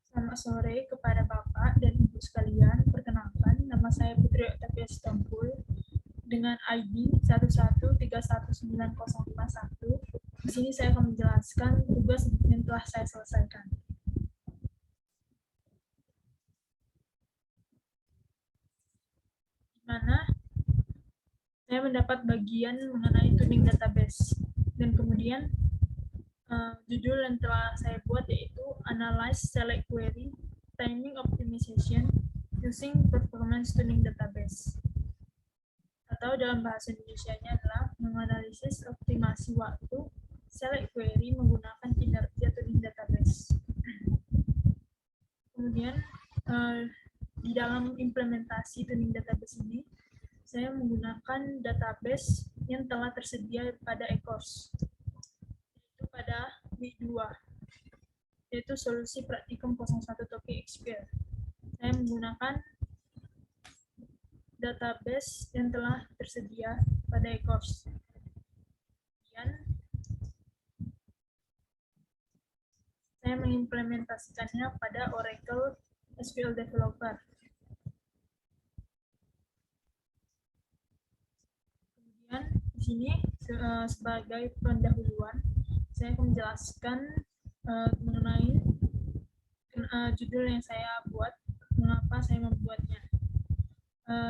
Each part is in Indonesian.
Selamat sore kepada Bapak dan Ibu sekalian. Perkenalkan, nama saya Putri Oktavia Sitompul dengan ID 1131901. Di sini saya akan menjelaskan tugas yang telah saya selesaikan. Di mana saya mendapat bagian mengenai tuning database dan kemudian judul yang telah saya buat yaitu Analyze Select Query Timing Optimization Using Performance Tuning Database, atau dalam bahasa Indonesianya adalah menganalisis optimasi waktu select query menggunakan kinerja tuning database. Kemudian di dalam implementasi tuning database ini, saya menggunakan database yang telah tersedia pada eCourse, yaitu pada week 2, yaitu solusi praktikum 01 Tokyo Expert. Saya menggunakan database yang telah tersedia pada eCourse. Kemudian saya mengimplementasikannya pada Oracle SQL Developer. Kemudian di sini sebagai pendahuluan, saya akan menjelaskan mengenai judul yang saya buat, mengapa saya membuatnya,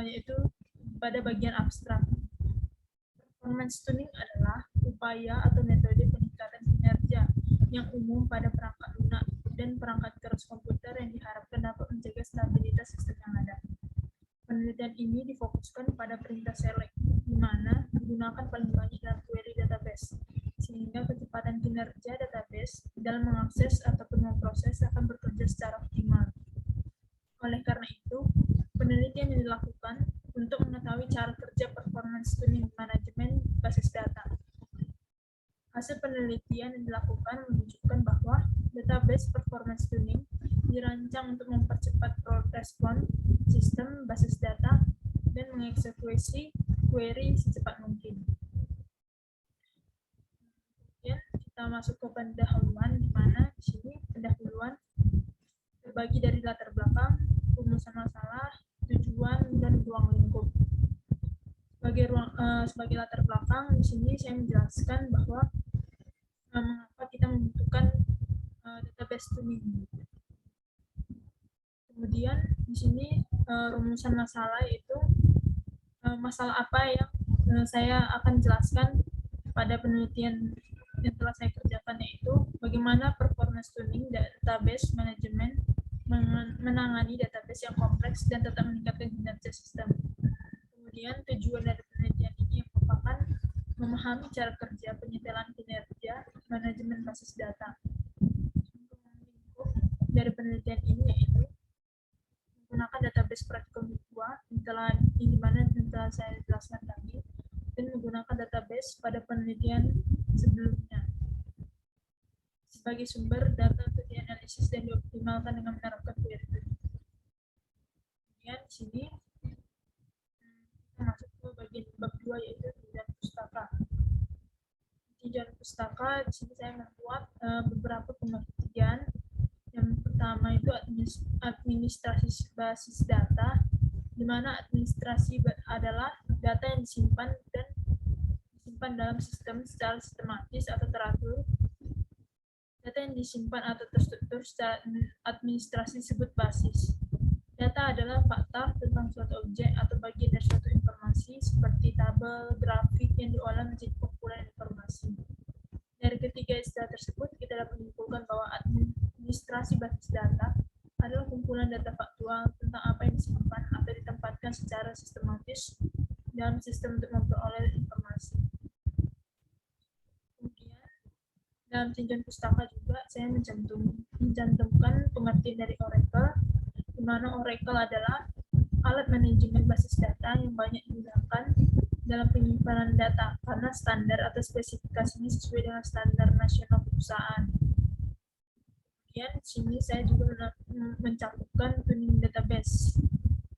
yaitu pada bagian abstrak. Performance tuning adalah upaya atau metode peningkatan kinerja yang umum pada perangkat lunak dan perangkat keras komputer yang diharapkan dapat menjaga stabilitas sistem yang ada. Penelitian ini difokuskan pada perintah select, di mana digunakan paling banyak dalam query database, sehingga kecepatan kinerja database dalam mengakses ataupun memproses akan bekerja secara optimal. Oleh karena itu, penelitian yang dilakukan untuk mengetahui cara kerja performance tuning manajemen basis data. Hasil penelitian yang dilakukan menunjukkan bahwa database performance tuning dirancang untuk mempercepat respon sistem basis data dan mengeksekusi query secepat mungkin. Kemudian kita masuk ke pendahuluan, di mana di sini pendahuluan terbagi dari latar belakang, rumusan masalah, tujuan, dan ruang lingkup. Sebagai latar belakang, di sini saya menjelaskan bahwa mengapa kita membutuhkan database tuning. Kemudian di sini rumusan masalah yaitu masalah apa yang saya akan jelaskan pada penelitian yang telah saya kerjakan, yaitu bagaimana performance tuning database manajemen menangani database yang kompleks dan tetap meningkatkan kinerja sistem. Kemudian tujuan dari penelitian ini merupakan memahami cara kerja penyetelan kinerja manajemen basis data. Dari penelitian ini yaitu menggunakan database praktikum 2 yang mana telah saya jelaskan tadi, dan menggunakan database pada penelitian sebelumnya sebagai sumber data untuk dianalisis dan dioptimalkan dengan menerapkan query. Kemudian di sini kita masuk ke bagian bab 2 yaitu tinjauan pustaka. Tinjauan pustaka di sini saya membuat beberapa pengertian. Yang pertama itu administrasi basis data, di mana administrasi adalah data yang disimpan dalam sistem secara sistematis atau teratur. Data yang disimpan atau terstruktur secara administrasi disebut basis. Data adalah fakta tentang suatu objek atau bagian dari suatu informasi seperti tabel, grafik yang diolah menjadi kumpulan informasi. Dari ketiga istilah tersebut, kita dapat menyimpulkan bahwa administrasi basis data adalah kumpulan data faktual tentang apa yang disimpan atau ditempatkan secara sistematis dalam sistem untuk memperoleh informasi. Kemudian, dalam tinjauan pustaka juga saya mencantumkan pengertian dari Oracle, di mana Oracle adalah alat manajemen basis data yang banyak digunakan dalam penyimpanan data karena standar atau spesifikasinya sesuai dengan standar nasional perusahaan. Kemudian di sini saya juga mencakupan tuning database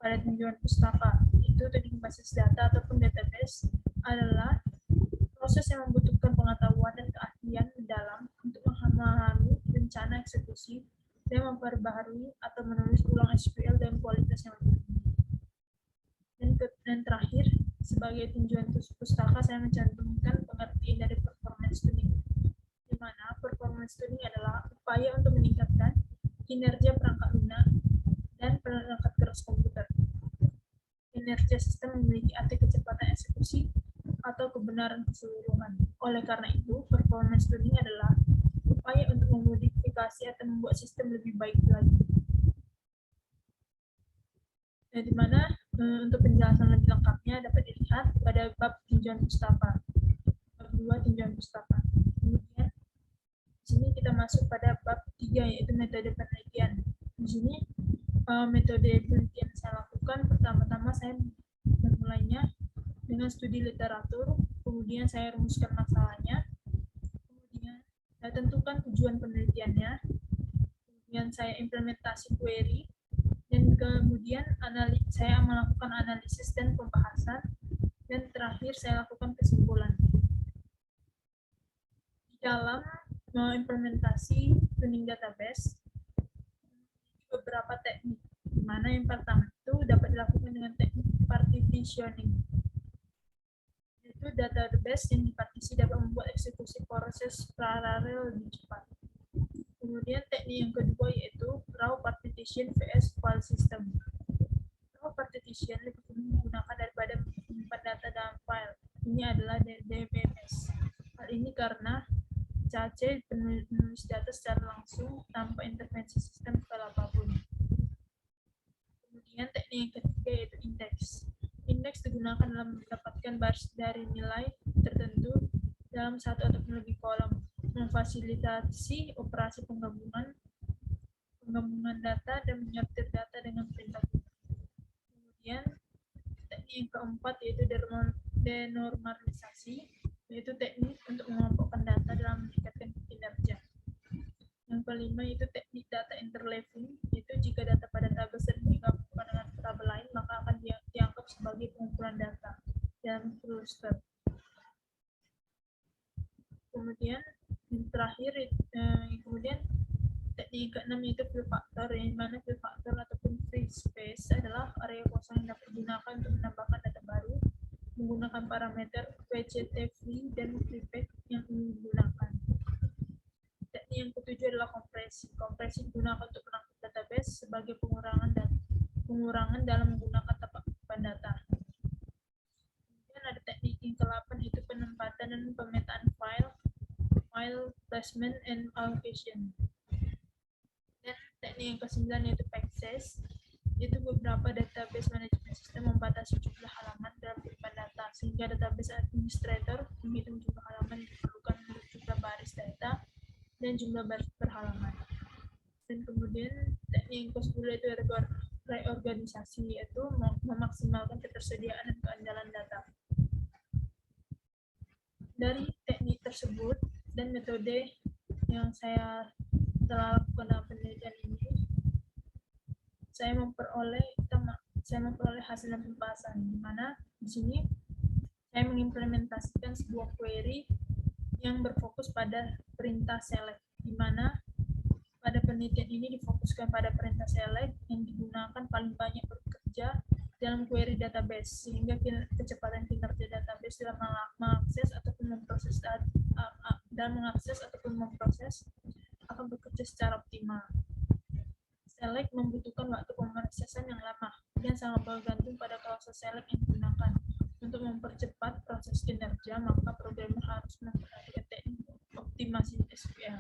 pada tinjauan pustaka. Itu tuning basis data ataupun database adalah proses yang membutuhkan pengetahuan dan keahlian mendalam untuk memahami rencana eksekusi dan memperbaharui atau menulis ulang SQL dengan kualitas yang lebih tinggi. Dan terakhir, sebagai tinjauan pustaka, saya mencantumkan pengertian dari performance tuning, di mana performance tuning adalah upaya untuk meningkatkan kinerja perangkat lunak dan perangkat keras komputer. Kinerja sistem memiliki arti kecepatan eksekusi atau kebenaran keseluruhan. Oleh karena itu, performance tuning adalah upaya untuk memodifikasi atau membuat sistem lebih baik lagi. Nah, di mana untuk penjelasan lebih lengkapnya dapat dilihat pada bab tinjauan pustaka. Bab 2 tinjauan pustaka. Kemudian di sini kita masuk pada bab 3 yaitu metode penelitian. Di sini metode penelitian saya lakukan pertama-tama saya memulainya dengan studi literatur, kemudian saya rumuskan masalahnya, kemudian saya tentukan tujuan penelitiannya, kemudian saya implementasi query, dan kemudian saya melakukan analisis dan pembahasan, dan terakhir saya lakukan kesimpulan. Di dalam implementasi tuning database, beberapa teknik, di mana yang pertama itu dapat dilakukan dengan teknik partitioning. Itu database yang dipartisi dapat membuat eksekusi proses paralel lebih cepat. Kemudian teknik yang kedua yaitu raw partition vs file system. Raw partition lebih menggunakan daripada menyimpan data dalam file. Ini adalah DBMS. Hal ini karena CAC menulis data secara langsung tanpa intervensi sistem file apapun. Kemudian teknik yang ketiga yaitu indeks. Indeks digunakan dalam mendapatkan baris dari nilai tertentu dalam satu atau lebih kolom, memfasilitasi operasi penggabungan data dan menyortir data dengan perintah. Kemudian teknik yang keempat yaitu denormalisasi, yaitu teknik untuk mengelompokkan data dalam meningkatkan kinerja. Yang kelima yaitu teknik data interleaving, yaitu jika data pada tabel sering digabungkan dengan tabel lain maka akan dianggap sebagai pengumpulan data dalam cluster. Kemudian yang terakhir kemudian teknik keenam yaitu fill factor, yang mana fill factor ataupun free space adalah area kosong yang dapat digunakan untuk menambahkan data baru menggunakan parameter VCTV dan prefix yang digunakan. Teknik yang ketujuh adalah kompresi. Kompresi digunakan untuk menangkap database sebagai pengurangan dalam menggunakan tempat data. Kemudian ada teknik yang ke-8 yaitu penempatan dan pemetaan file placement and allocation. Dan teknik yang ke-9 yaitu Paxes, yaitu beberapa database management system membatasi jumlah halaman dalam penyimpan data, sehingga database administrator menghitung jumlah halaman yang diperlukan menurut jumlah baris data dan jumlah baris per halaman. Dan kemudian teknik yang ke-10 yaitu reorganisasi, yaitu memaksimalkan ketersediaan dan keandalan data. Dari teknik tersebut dan metode yang saya telah lakukan dalam penelitian ini, saya memperoleh hasil dan pembahasan, di mana di sini saya mengimplementasikan sebuah query yang berfokus pada perintah select, di mana pada penelitian ini difokuskan pada perintah select yang digunakan paling banyak bekerja dalam query database, sehingga kecepatan kinerja database dalam mengakses ataupun memproses akan bekerja secara optimal. Select membutuhkan waktu pemrosesan yang lama dan sangat bergantung pada proses select yang digunakan. Untuk mempercepat proses kinerja, maka programmer harus memperhatikan teknik optimasi SQL.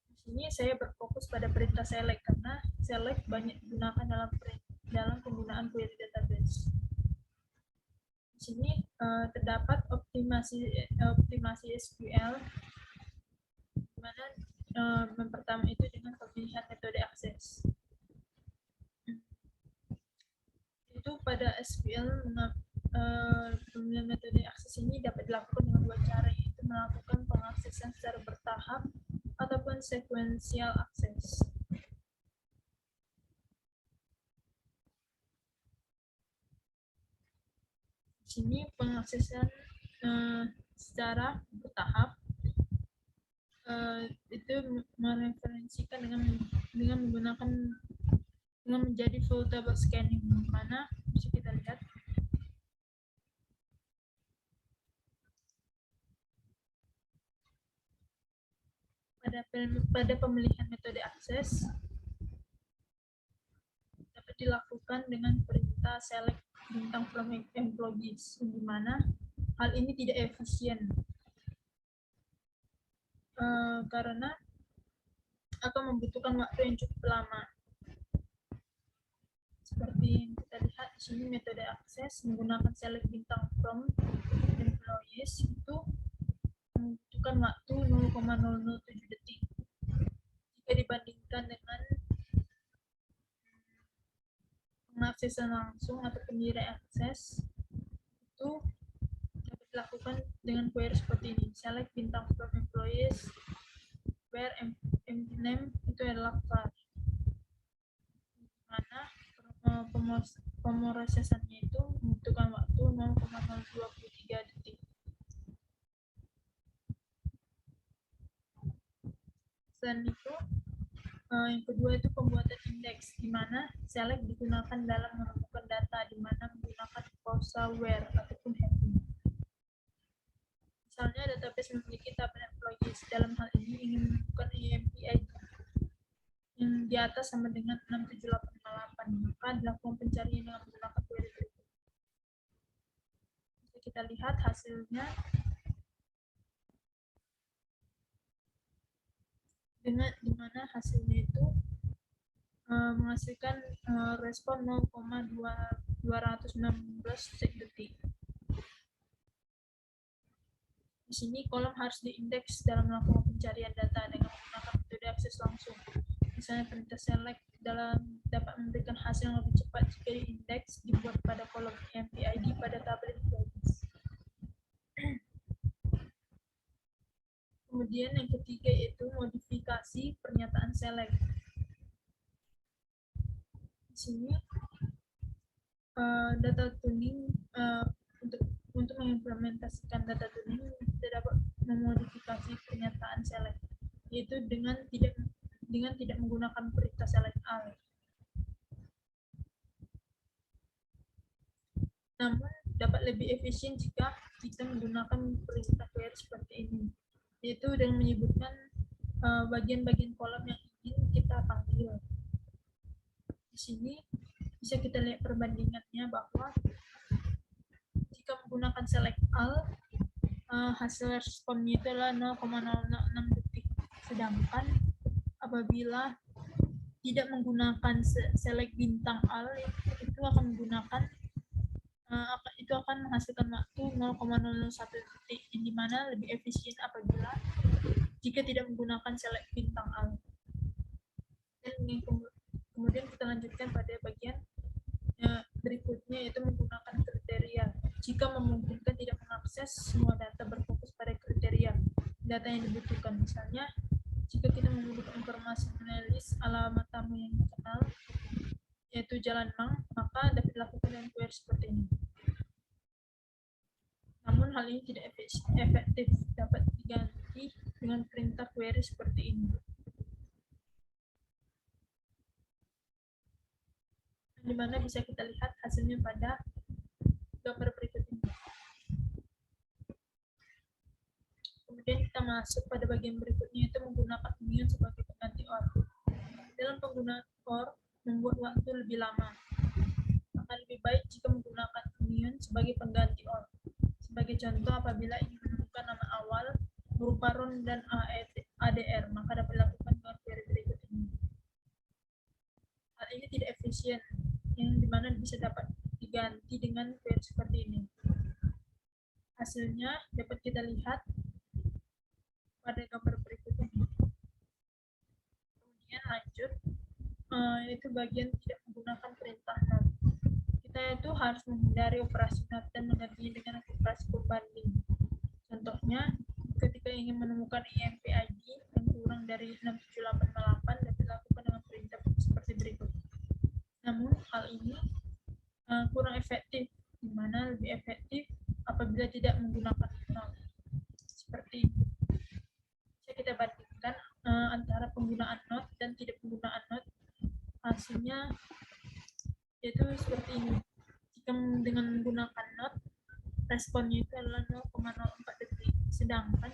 Di sini saya berfokus pada perintah select karena select banyak digunakan dalam penggunaan query database. Di sini terdapat optimasi SQL, di mana yang pertama itu dengan pemilihan metode akses. Itu pada SQL pemilihan metode akses ini dapat dilakukan dengan dua cara, yaitu melakukan pengaksesan secara bertahap ataupun sequential access. Di sini pengaksesan secara bertahap itu mereferensikan dengan menggunakan dengan menjadi full table scanning, mana bisa kita lihat pada pemilihan metode akses dapat dilakukan dengan perintah select bintang from employees, di mana hal ini tidak efisien karena akan membutuhkan waktu yang cukup lama. Seperti yang kita lihat di sini, metode akses menggunakan select bintang from employees itu membutuhkan waktu 0,007 detik. Jika dibandingkan dengan pengaksesan langsung atau penyirai akses, itu dapat dilakukan dengan query seperti ini. Select bintang from employees where empty name itu adalah var, mana pemrosesannya itu membutuhkan waktu 0,023 detik. Selain itu, yang kedua itu pembuatan indeks, di mana select digunakan dalam menemukan data, di mana menggunakan klausa where ataupun having. Misalnya database memiliki tabel employees, dalam hal ini ingin menemukan EMP-ID yang di atas sama dengan 67858, maka dilakukan pencarian dengan menggunakan query berikut. Bisa kita lihat hasilnya di mana hasilnya itu menghasilkan respon 0,216 detik. Di sini kolom harus diindeks dalam melakukan pencarian data dengan menggunakan metode akses langsung. Misalnya perintah select dapat memberikan hasil yang lebih cepat jika diindeks dibuat pada kolom EMP-ID pada tabel employees. Kemudian yang ketiga yaitu modifikasi pernyataan select. Di sini data tuning untuk mengimplementasikan data tuning kita dapat memodifikasi pernyataan select, yaitu dengan tidak menggunakan perintah select all. Namun dapat lebih efisien jika kita menggunakan perintah query seperti ini, yaitu dengan menyebutkan bagian-bagian kolom yang ingin kita panggil. Di sini bisa kita lihat perbandingannya bahwa jika menggunakan select all, hasil responnya itu adalah 0,006 detik. Sedangkan apabila tidak menggunakan select bintang all, itu akan menggunakan itu akan menghasilkan waktu 0,001 detik, yang dimana lebih efisien apabila jika tidak menggunakan select bintang all. Dan kemudian kita lanjutkan pada bagian berikutnya, yaitu menggunakan kriteria. Jika memungkinkan tidak mengakses semua data, berfokus pada kriteria data yang dibutuhkan. Misalnya, jika kita membutuhkan informasi mengenai list alamat tamu yang dikenal, yaitu Jalan Mang, maka dapat dilakukan dengan query seperti ini. Namun hal ini tidak efektif, dapat diganti dengan perintah query seperti ini. Di mana bisa kita lihat hasilnya pada gambar berikut ini. Kemudian kita masuk pada bagian berikutnya, yaitu menggunakan union sebagai pengganti or. Dalam penggunaan or membuat waktu lebih lama, maka lebih baik jika menggunakan union sebagai pengganti or. Sebagai contoh, apabila ingin menemukan nama awal berupa Ron dan ADR, maka dapat dilakukan dengan query berikut ini. Hal ini tidak efisien, yang dimana bisa dapat diganti dengan query seperti ini. Hasilnya dapat kita lihat pada gambar berikut ini. Kemudian lanjut, itu bagian tidak menggunakan perintah not. Kita itu harus menghindari operasi not dan menggantinya dengan operasi pembanding. Contohnya, ketika ingin menemukan EMP-ID yang kurang dari 67858 dapat dilakukan dengan perintah seperti berikut. Namun hal ini kurang efektif, di mana lebih efektif apabila tidak menggunakan not. Seperti ini. Bisa kita bandingkan penggunaan not dan tidak penggunaan not, hasilnya yaitu seperti ini. Jika dengan menggunakan not, responnya itu adalah 0,04 detik. Sedangkan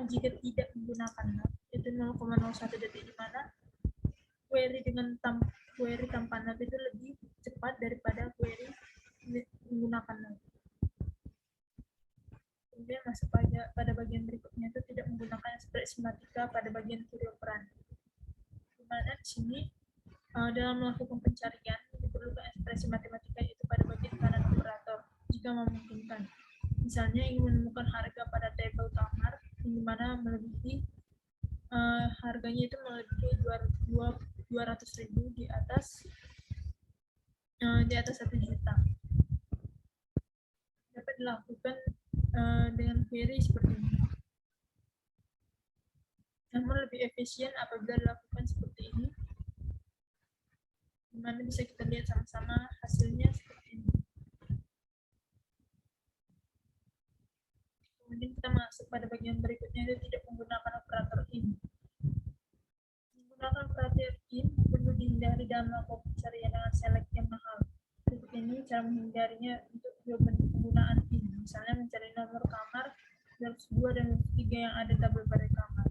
jika tidak menggunakan not, itu 0,01 detik, di mana query tanpa not itu lebih cepat daripada query menggunakan not. Kemudian masuk pada bagian berikutnya, itu tidak menggunakan ekspresi matematika pada bagian query operan. Di mana di sini dalam melakukan pencarian diperlukan ekspresi matematika yaitu pada bagian kanan operator jika memungkinkan. Misalnya ingin menemukan harga pada tabel kamar yang dimana melebihi harganya itu melebihi 200.000 di atas 1 juta. Dapat dilakukan dengan query seperti ini. Namun lebih efisien apabila dilakukan seperti ini, di mana bisa kita lihat sama-sama hasilnya seperti ini. Kemudian kita masuk pada bagian berikutnya, itu tidak menggunakan operator in. Menggunakan operator in perlu dihindari dalam melakukan pencarian dengan select yang mahal. Berikut ini cara menghindarinya untuk penggunaan in. Misalnya mencari nomor kamar 202 dan 203 yang ada tabel pada kamar.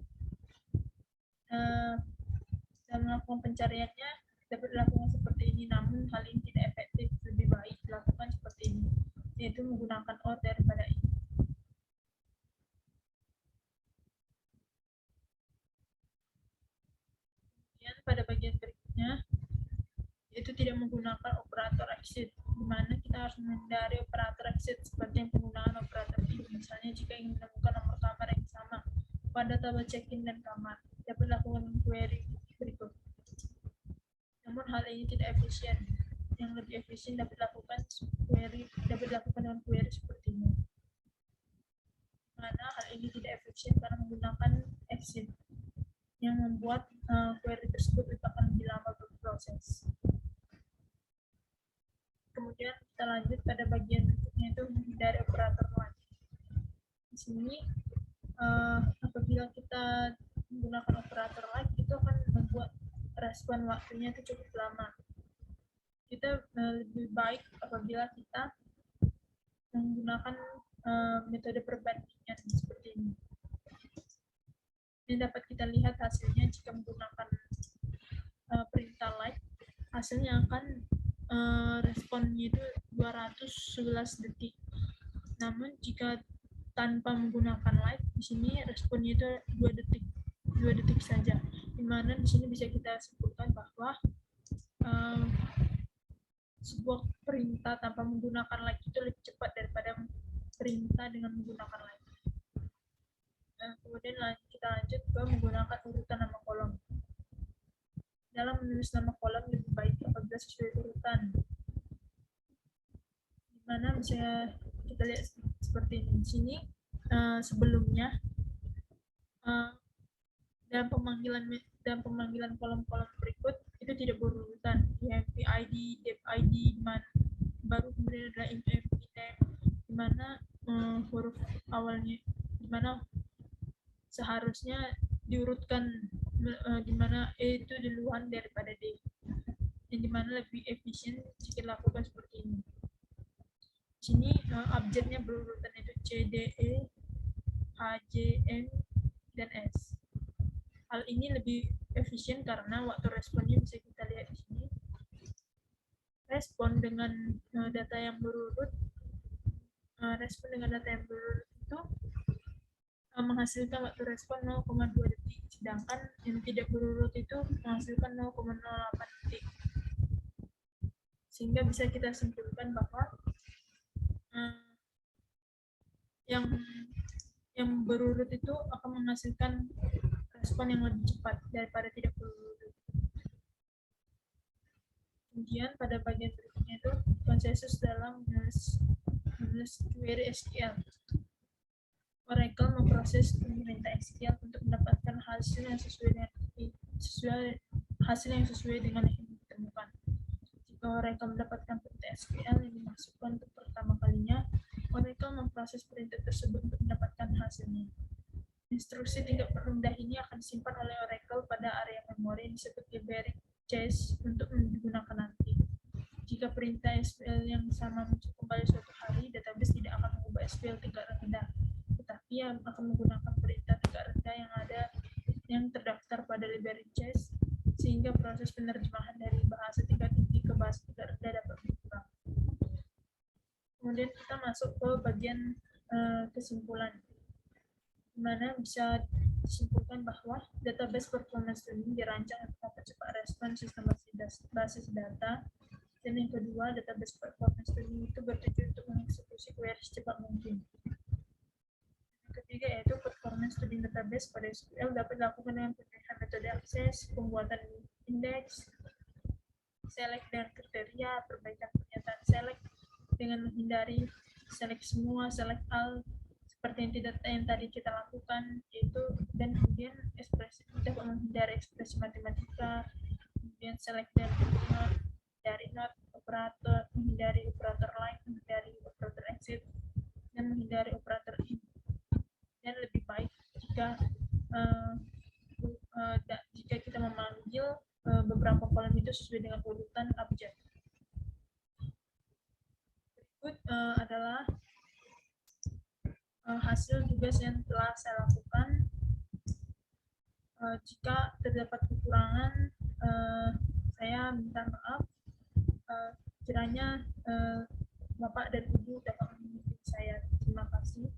Dalam melakukan pencariannya dapat dilakukan seperti ini, namun hal ini tidak efektif. Lebih baik dilakukan seperti ini, yaitu menggunakan out daripada in. Kemudian pada bagian berikutnya, yaitu tidak menggunakan operator exit, di mana kita harus menghindari operator exit seperti yang penggunaan operator in. Misalnya jika ingin menemukan nomor kamar yang sama pada tabel check-in dan kamar, dapat dilakukan query berikut. Namun hal ini tidak efisien. Yang lebih efisien dapat dilakukan dengan query seperti ini. Karena hal ini tidak efisien karena menggunakan exit yang membuat query tersebut akan lebih lama berproses. Kemudian kita lanjut pada bagian berikutnya, itu menghindari operator like. Di sini apabila kita menggunakan operator like, itu akan membuat respon waktunya itu cukup lama. Kita lebih baik apabila kita menggunakan metode perbandingan seperti ini. Ini dapat kita lihat hasilnya jika menggunakan perintah like, hasilnya akan responnya itu 211 detik. Namun jika tanpa menggunakan like, di sini responnya itu 2 detik saja. Di mana di sini bisa kita sebutkan bahwa sebuah perintah tanpa menggunakan like itu lebih cepat daripada perintah dengan menggunakan like. Kemudian kita lanjut ke menggunakan urutan nama kolom. Dalam menulis nama kolom lebih baik apabila sesuai urutan. Dimana bisa kita lihat seperti ini. Di sini sebelumnya dalam pemanggilan kolom-kolom berikut itu tidak berurutan. IMP ID, dep ID, baru kemudian ada IMP name, di mana huruf awalnya, di mana seharusnya diurutkan, di mana E itu duluan daripada D, yang dimana lebih efisien jika dilakukan seperti ini. Di sini abjadnya berurutan, itu C, D, E, H, J, M, dan S. Hal ini lebih efisien karena waktu responnya bisa kita lihat di sini. Respon dengan data yang berurut, itu menghasilkan waktu respon 0,2 detik, sedangkan yang tidak berurut itu menghasilkan 0,08 detik. Sehingga bisa kita simpulkan bahwa yang berurut itu akan menghasilkan respon yang lebih cepat daripada tidak berurut. Kemudian pada bagian berikutnya itu konsensus dalam menulis query SQL. Oracle memproses perintah SQL untuk mendapatkan hasil yang sesuai dengan yang ditemukan. Jika Oracle mendapatkan perintah SQL yang dimasukkan untuk pertama kalinya, Oracle memproses perintah tersebut untuk mendapatkan hasilnya. Instruksi tingkat rendah ini akan disimpan oleh Oracle pada area memori yang disebut library cache untuk digunakan nanti. Jika perintah SQL yang sama muncul kembali suatu hari, database tidak akan mengubah SQL tingkat rendah, tetapi akan menggunakan perintah tingkat rendah yang terdaftar pada library cache, sehingga proses penerjemahan dari bahasa tingkat tinggi ke bahasa tingkat rendah dapat berkurang. Kemudian kita masuk ke bagian kesimpulan, di mana bisa disimpulkan bahwa database performance tuning dirancang untuk mempercepat respon sistem basis data. Dan yang kedua, database performance tuning itu bertujuan untuk mengeksekusi query secepat mungkin. Yang ketiga yaitu performance tuning database pada SQL dapat dilakukan dengan pemilihan metode akses, pembuatan indeks, select dan kriteria, perbaikan pernyataan select dengan menghindari select semua, select all, seperti yang tadi kita lakukan, yaitu, dan kemudian ekspresi kita menghindari ekspresi matematika, kemudian select dan menghindari not operator, menghindari operator line, menghindari operator exit, dan menghindari operator in. Dan lebih baik jika kita memanggil beberapa kolom itu sesuai dengan urutan abjad. Berikut adalah hasil tugas yang telah saya lakukan. Jika terdapat kekurangan, saya minta maaf. Kiranya Bapak dan Ibu dapat mengikuti saya. Terima kasih.